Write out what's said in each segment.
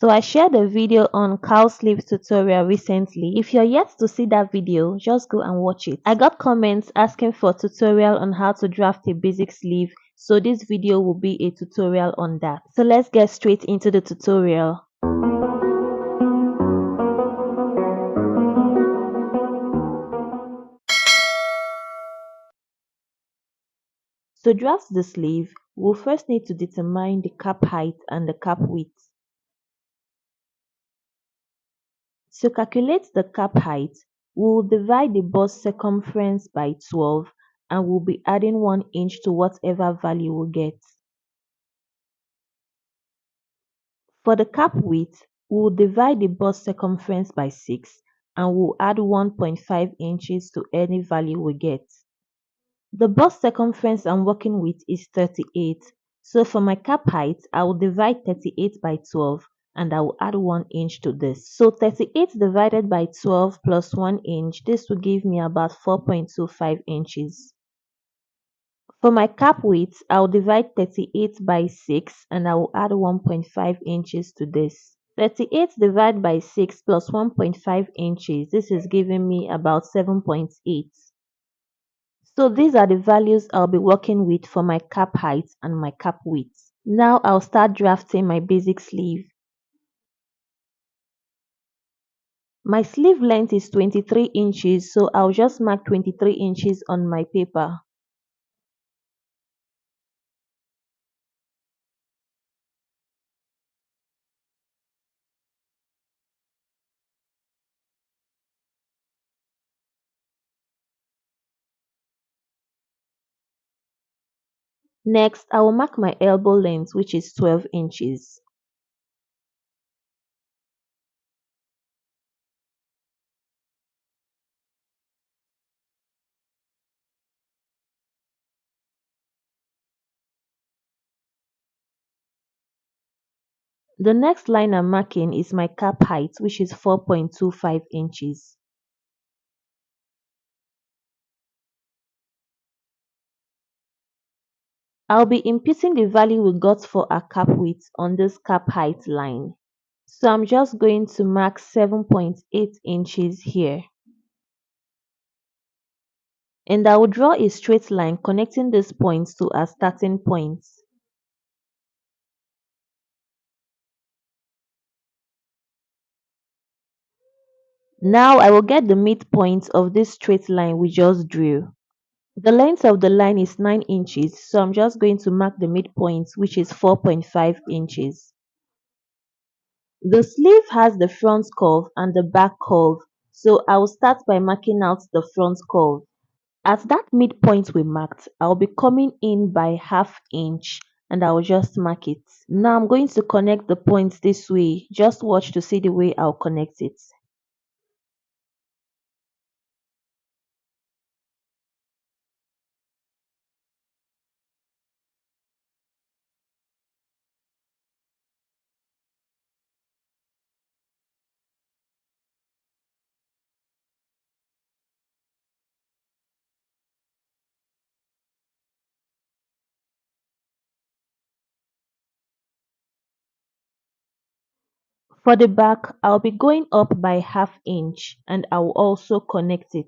So I shared a video on cow sleeve tutorial recently. If you're yet to see that video, just go and watch it. I got comments asking for a tutorial on how to draft a basic sleeve, so this video will be a tutorial on that. So let's get straight into the tutorial. To draft the sleeve, we'll first need to determine the cap height and the cap width. To calculate the cap height, we'll divide the bust circumference by 12 and we'll be adding 1 inch to whatever value we get. For the cap width, we'll divide the bust circumference by 6 and we'll add 1.5 inches to any value we get. The bust circumference I'm working with is 38, so for my cap height, I will divide 38 by 12 and I will add 1 inch to this. So 38 divided by 12 plus 1 inch, this will give me about 4.25 inches. For my cap width, I will divide 38 by 6 and I will add 1.5 inches to this. 38 divided by 6 plus 1.5 inches, this is giving me about 7.8. So these are the values I'll be working with for my cap height and my cap width. Now I'll start drafting my basic sleeve. My sleeve length is 23 inches, so I'll just mark 23 inches on my paper. Next, I will mark my elbow length, which is 12 inches. The next line I'm marking is my cap height, which is 4.25 inches. I'll be imputing the value we got for our cap width on this cap height line. So I'm just going to mark 7.8 inches here. And I will draw a straight line connecting these points to our starting points. Now I will get the midpoint of this straight line we just drew. The length of the line is 9 inches, so I'm just going to mark the midpoint, which is 4.5 inches. The sleeve has the front curve and the back curve, so I will start by marking out the front curve. At that midpoint we marked, I'll be coming in by ½ inch and I'll just mark it. Now I'm going to connect the points this way. Just watch to see the way I'll connect it. For the back, I'll be going up by ½ inch and I will also connect it.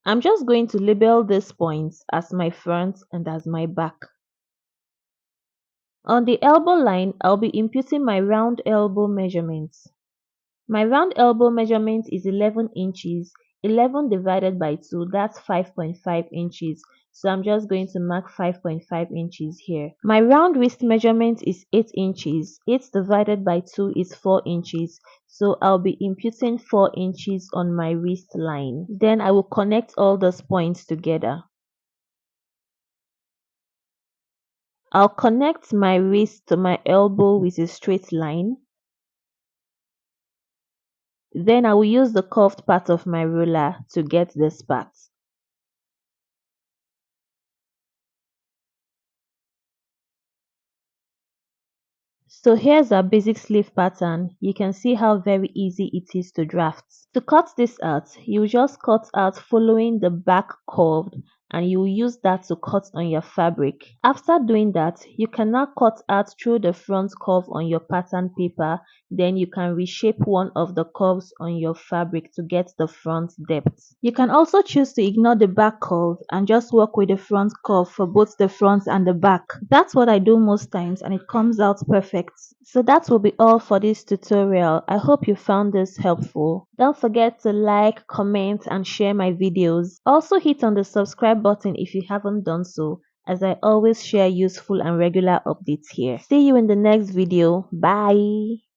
I'm just going to label these points as my front and as my back. On the elbow line, I'll be imputing my round elbow measurements. My round elbow measurement is 11 inches. 11 divided by 2, that's 5.5 inches. So I'm just going to mark 5.5 inches here. My round wrist measurement is 8 inches. 8 divided by 2 is 4 inches. So I'll be imputing 4 inches on my wrist line. Then I will connect all those points together. I'll connect my wrist to my elbow with a straight line. Then I will use the curved part of my ruler to get this part. So here's our basic sleeve pattern. You can see how very easy it is to draft. To cut this out, you just cut out following the back curve and you use that to cut on your fabric. After doing that, you can now cut out through the front curve on your pattern paper. Then you can reshape one of the curves on your fabric to get the front depth. You can also choose to ignore the back curve and just work with the front curve for both the front and the back. That's what I do most times and it comes out perfect. So that will be all for this tutorial. I hope you found this helpful. Don't forget to like, comment and share my videos. Also hit on the subscribe button if you haven't done so, as I always share useful and regular updates here. See you in the next video. Bye.